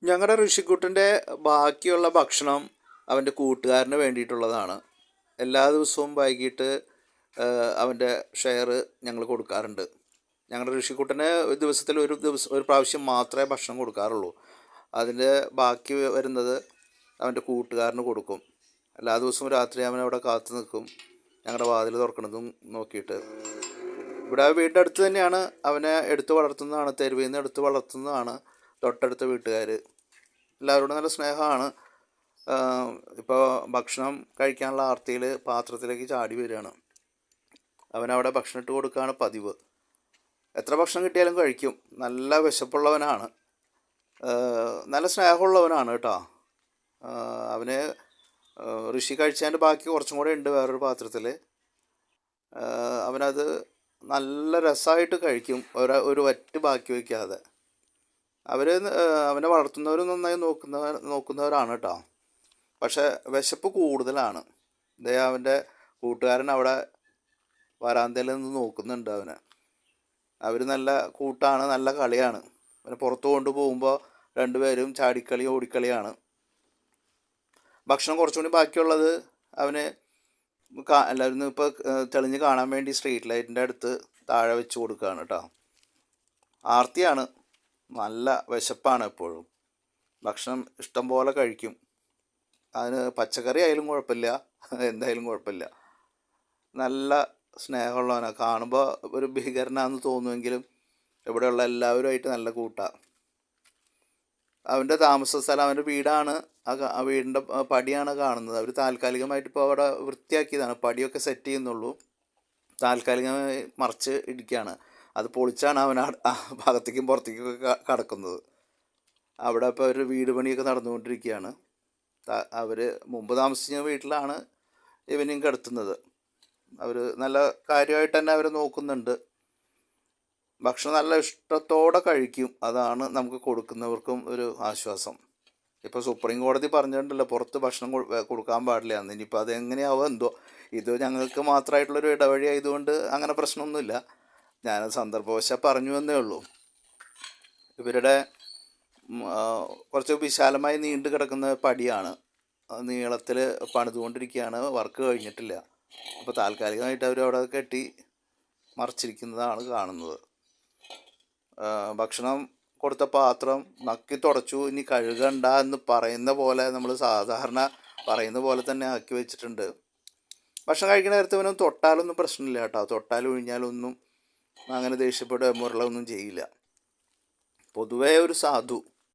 ഞങ്ങളുടെ ഋഷിക്കുട്ടൻ്റെ ബാക്കിയുള്ള ഭക്ഷണം അവൻ്റെ കൂട്ടുകാരന് വേണ്ടിയിട്ടുള്ളതാണ്. എല്ലാ ദിവസവും വൈകിട്ട് അവൻ്റെ ഷെയർ ഞങ്ങൾ കൊടുക്കാറുണ്ട്. ഞങ്ങളുടെ ഋഷിക്കുട്ടന് ദിവസത്തിൽ ഒരു പ്രാവശ്യം മാത്രമേ ഭക്ഷണം കൊടുക്കാറുള്ളൂ. അതിൻ്റെ ബാക്കി വരുന്നത് അവൻ്റെ കൂട്ടുകാരന് കൊടുക്കും. എല്ലാ ദിവസവും രാത്രി അവനവിടെ കാത്തു നിൽക്കും, ഞങ്ങളുടെ വാതിൽ തുറക്കണതും നോക്കിയിട്ട്. ഇവിടെ വീടിൻ്റെ അടുത്ത് തന്നെയാണ് അവനെ എടുത്ത് വളർത്തുന്നതാണ്, തെരുവിൽ നിന്ന് എടുത്ത് വളർത്തുന്നതാണ് തൊട്ടടുത്ത വീട്ടുകാർ. എല്ലാവരോടും നല്ല സ്നേഹമാണ്. ഇപ്പോൾ ഭക്ഷണം കഴിക്കാനുള്ള ആർത്തിയിൽ പാത്രത്തിലേക്ക് ചാടി വരികയാണ്. അവനവിടെ ഭക്ഷണം ഇട്ട് കൊടുക്കുകയാണ് പതിവ്. എത്ര ഭക്ഷണം കിട്ടിയാലും കഴിക്കും. നല്ല വിശപ്പുള്ളവനാണ്, നല്ല സ്നേഹമുള്ളവനാണ് കേട്ടോ. അവന് ഋഷി കഴിച്ചതിൻ്റെ ബാക്കി കുറച്ചും കൂടെ ഉണ്ട് വേറൊരു പാത്രത്തിൽ. അവനത് നല്ല രസമായിട്ട് കഴിക്കും, ഒരു വറ്റ് ബാക്കി വയ്ക്കാതെ. അവനെ വളർത്തുന്നവർ നന്നായി നോക്കുന്നവരാണ് കേട്ടോ. പക്ഷേ വിശപ്പ് കൂടുതലാണ്. ദേ അവൻ്റെ കൂട്ടുകാരൻ അവിടെ വരാന്തയിൽ നിന്ന് നോക്കുന്നുണ്ട് അവനെ. അവർ നല്ല കൂട്ടാണ്, നല്ല കളിയാണ്. അവനെ പുറത്ത് കൊണ്ടുപോകുമ്പോൾ രണ്ടുപേരും ചാടിക്കളി ഓടിക്കളിയാണ്. ഭക്ഷണം കുറച്ചുകൂടി ബാക്കിയുള്ളത് അവന് എല്ലാവരും ഇപ്പോൾ തെളിഞ്ഞ് കാണാൻ വേണ്ടി സ്ട്രീറ്റ് ലൈറ്റിൻ്റെ അടുത്ത് താഴെ വെച്ച് കൊടുക്കുകയാണ് കേട്ടോ. ആർത്തിയാണ്, നല്ല വിശപ്പാണ് എപ്പോഴും. ഭക്ഷണം ഇഷ്ടം പോലെ കഴിക്കും. അതിന് പച്ചക്കറി ആയാലും കുഴപ്പമില്ല, എന്തായാലും കുഴപ്പമില്ല. നല്ല സ്നേഹമുള്ളവനാണ്. കാണുമ്പോൾ ഒരു ഭീകരനാണെന്ന് തോന്നുമെങ്കിലും ഇവിടെയുള്ള എല്ലാവരുമായിട്ട് നല്ല കൂട്ടാണ്. അവൻ്റെ താമസ സ്ഥലം, അവൻ്റെ വീടാണ്. ആ വീടിൻ്റെ പടിയാണ് കാണുന്നത്. അവർ താൽക്കാലികമായിട്ട് ഇപ്പോൾ അവിടെ വൃത്തിയാക്കിയതാണ്, പടിയൊക്കെ സെറ്റ് ചെയ്യുന്നുള്ളൂ. താൽക്കാലികമായി മറച്ച് ഇടിക്കുകയാണ്. അത് പൊളിച്ചാണ് അവൻ ഭാഗത്തേക്കും പുറത്തേക്കൊക്കെ കടക്കുന്നത്. അവിടെ ഇപ്പോൾ ഒരു വീട് പണിയൊക്കെ നടന്നുകൊണ്ടിരിക്കുകയാണ്. അവർ മുമ്പ് താമസിച്ച വീട്ടിലാണ് ഇവനെയും കിടത്തുന്നത്. അവർ നല്ല കാര്യമായിട്ട് തന്നെ അവരെ നോക്കുന്നുണ്ട്. ഭക്ഷണം നല്ല ഇഷ്ടത്തോടെ കഴിക്കും. അതാണ് നമുക്ക് കൊടുക്കുന്നവർക്കും ഒരു ആശ്വാസം. ഇപ്പോൾ സുപ്രീം കോടതി പറഞ്ഞിട്ടുണ്ടല്ലോ പുറത്ത് ഭക്ഷണം കൊടുക്കാൻ പാടില്ല എന്ന്. ഇനിയിപ്പോൾ അതെങ്ങനെയാവോ എന്തോ. ഇത് ഞങ്ങൾക്ക് മാത്രമായിട്ടുള്ളൊരു ഇടവഴി ആയതുകൊണ്ട് അങ്ങനെ പ്രശ്നമൊന്നുമില്ല. ഞാൻ സന്ദർഭവശാൽ പറഞ്ഞു എന്നേ ഉള്ളൂ. ഇവരുടെ കുറച്ച് വിശാലമായി നീണ്ടു കിടക്കുന്ന പടിയാണ്, നീളത്തിൽ പണിതുകൊണ്ടിരിക്കുകയാണ്, വർക്ക് കഴിഞ്ഞിട്ടില്ല. അപ്പോൾ താൽക്കാലികമായിട്ട് അവർ അവിടെ കെട്ടി മറച്ചിരിക്കുന്നതാണ് കാണുന്നത്. ഭക്ഷണം കൊടുത്ത പാത്രം നക്കി തുടച്ചു, ഇനി കഴുകണ്ട എന്ന് പറയുന്ന പോലെ, നമ്മൾ സാധാരണ പറയുന്ന പോലെ തന്നെ ആക്കി വെച്ചിട്ടുണ്ട്. ഭക്ഷണം കഴിക്കുന്ന നേരത്തെ ഇവനൊന്നും തൊട്ടാലൊന്നും പ്രശ്നമില്ല കേട്ടോ. തൊട്ടാലും ഒഴിഞ്ഞാലൊന്നും അങ്ങനെ ദേഷ്യപ്പെടുക മുരളൊന്നും ചെയ്യില്ല. പൊതുവേ ഒരു സാധു.